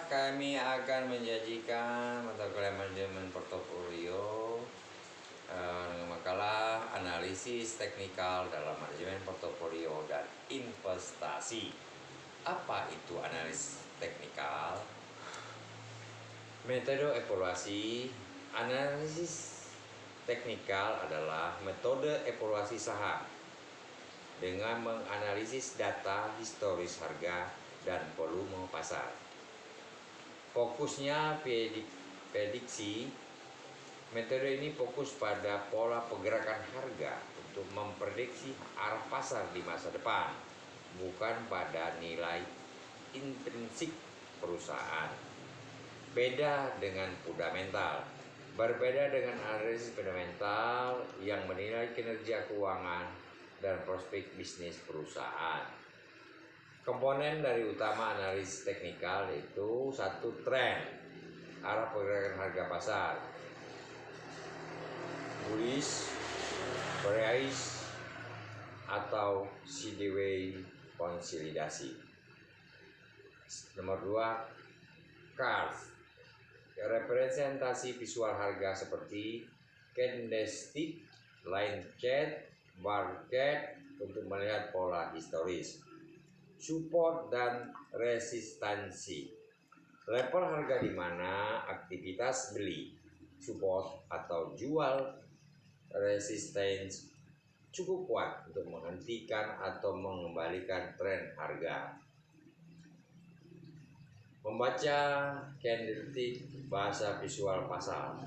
kami akan menyajikan mata kuliah manajemen portofolio dengan makalah analisis teknikal dalam manajemen portofolio dan investasi. Apa itu analisis teknikal? Metode evaluasi. Analisis teknikal adalah metode evaluasi saham dengan menganalisis data historis harga dan volume pasar. Fokusnya prediksi. Metode ini fokus pada pola pergerakan harga untuk memprediksi arah pasar di masa depan, bukan pada nilai intrinsik perusahaan. Beda dengan fundamental. Berbeda dengan analisis fundamental yang menilai kinerja keuangan dan prospek bisnis perusahaan. Komponen dari utama analisis teknikal itu satu, tren, arah pergerakan harga pasar, bullish, bearish, atau sideways konsolidasi. Nomor 2, curve, representasi visual harga seperti candlestick, line chart, bar chart untuk melihat pola historis. Support dan resistansi, level harga di mana aktivitas beli, support atau jual, resistance cukup kuat untuk menghentikan atau mengembalikan tren harga. Membaca candlestick, bahasa visual pasar.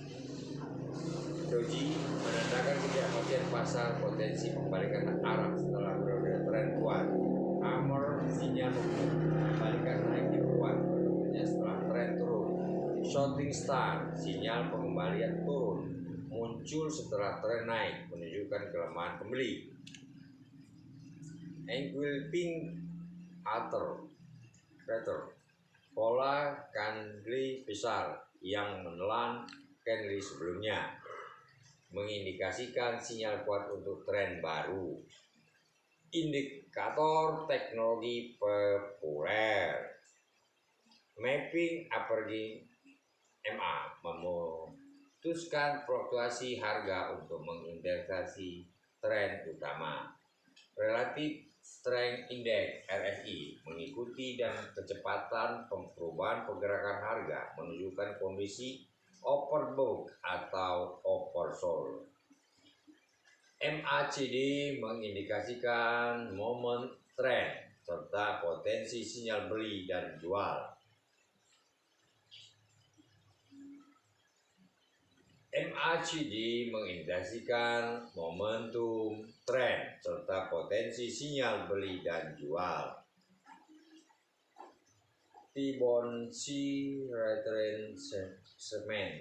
Doji menandakan ketidakpastian pasar, potensi pembalikan arah setelah periode tren kuat. Hammer sinyal pembalikan naik yang kuat setelah tren turun. Shooting star, sinyal pengembalian turun, muncul setelah tren naik, menunjukkan kelemahan pembeli. Engulfing pattern, pola candle besar yang menelan candle sebelumnya, mengindikasikan sinyal kuat untuk tren baru. Indikator teknologi populer. Mapping average MA memutuskan fluktuasi harga untuk mengindeksasi tren utama. Relative Strength Index RSI mengikuti dan kecepatan perubahan pergerakan harga menunjukkan kondisi overbought atau oversold. MACD mengindikasikan momen tren serta potensi sinyal beli dan jual. MACD mengindikasikan momentum tren serta potensi sinyal beli dan jual. Fibonacci retracement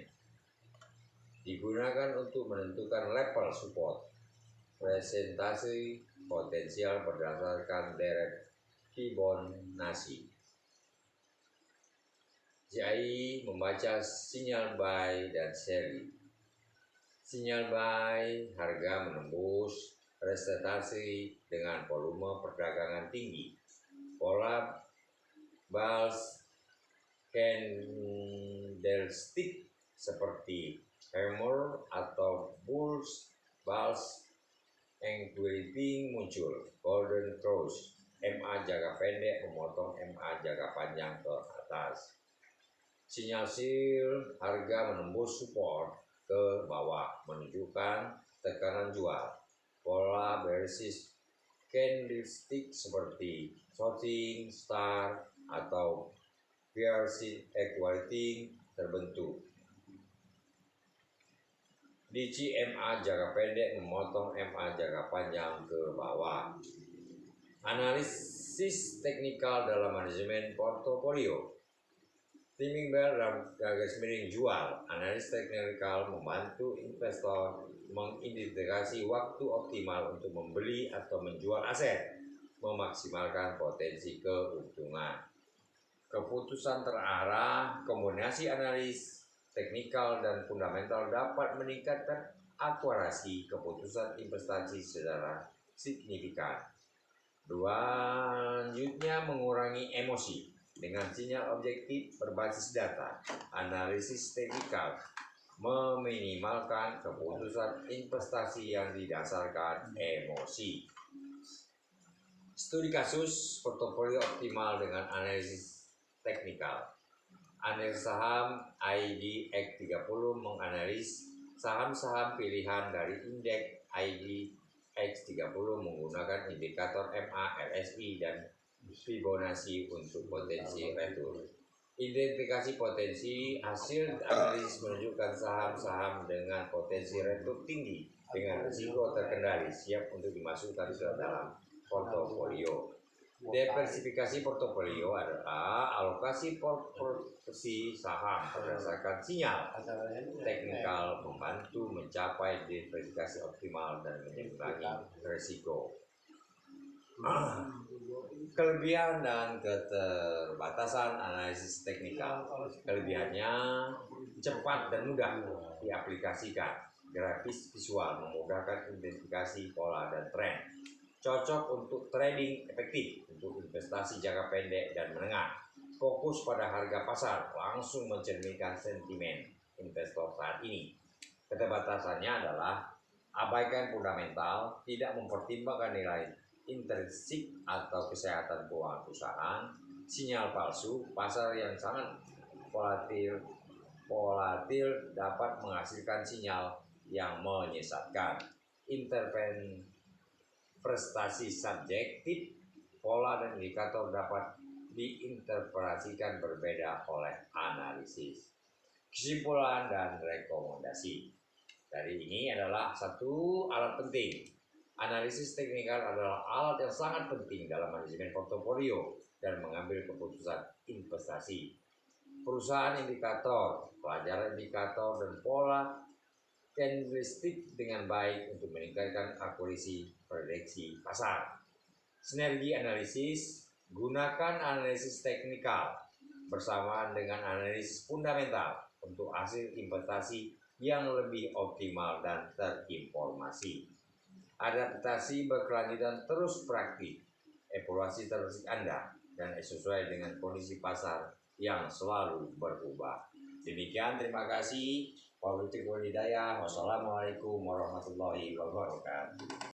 digunakan untuk menentukan level support. Presentasi potensial berdasarkan deret Fibonacci. JI membaca sinyal buy dan sell. Sinyal buy, harga menembus resistance dengan volume perdagangan tinggi. Pola bullish candlestick seperti hammer atau bullish engulfing muncul. Golden cross, MA jangka pendek memotong MA jangka panjang ke atas. Sinyal sell, harga menembus support ke bawah, menunjukkan tekanan jual. Pola bearish candlestick seperti shooting star atau bearish equality terbentuk. DC MA jangka pendek memotong MA jangka panjang ke bawah. Analisis teknikal dalam manajemen portofolio. Timing bell dalam garis miring jual. Analisis teknikal membantu investor mengidentifikasi waktu optimal untuk membeli atau menjual aset, memaksimalkan potensi keuntungan. Keputusan terarah. Kombinasi analis teknikal dan fundamental dapat meningkatkan akurasi keputusan investasi secara signifikan. Selanjutnya, mengurangi emosi. dengan sinyal objektif berbasis data. Analisis teknikal meminimalkan keputusan investasi yang didasarkan emosi. Studi kasus portofolio optimal dengan analisis teknikal. Analisis saham IDX 30 menganalisis saham-saham pilihan dari indeks IDX 30 menggunakan indikator MA, RSI, dan Fibonacci untuk potensi return. Identifikasi potensi. Hasil analisis menunjukkan saham-saham dengan potensi return tinggi dengan risiko terkendali siap untuk dimasukkan ke dalam portofolio. Diversifikasi portofolio adalah alokasi porsi saham berdasarkan sinyal teknikal membantu mencapai diversifikasi optimal dan mengurangi risiko. Kelebihan dan keterbatasan analisis teknikal. Kelebihannya cepat dan mudah diaplikasikan. Grafis visual memudahkan identifikasi pola dan tren. Cocok untuk trading efektif, untuk investasi jangka pendek dan menengah. Fokus pada harga pasar, langsung mencerminkan sentimen investor saat ini. Keterbatasannya adalah abaikan fundamental, tidak mempertimbangkan nilai intrinsik atau kesehatan keuangan perusahaan, sinyal palsu, pasar yang sangat volatil dapat menghasilkan sinyal yang menyesatkan. Prestasi subjektif, pola dan indikator dapat diinterpretasikan berbeda oleh analisis. Kesimpulan dan rekomendasi dari ini adalah satu alat penting. Analisis teknikal adalah alat yang sangat penting dalam manajemen portofolio dan mengambil keputusan investasi. Perusahaan indikator, pelajaran indikator dan pola candlestick dengan baik untuk meningkatkan akurasi prediksi pasar. Sinergi analisis, gunakan analisis teknikal bersamaan dengan analisis fundamental untuk hasil investasi yang lebih optimal dan terinformasi. Adaptasi berkelanjutan terus praktik, evaluasi terus Anda dan sesuai dengan kondisi pasar yang selalu berubah. Demikian, terima kasih. Wabillahi taufiq wal hidayah. Wassalamualaikum warahmatullahi wabarakatuh.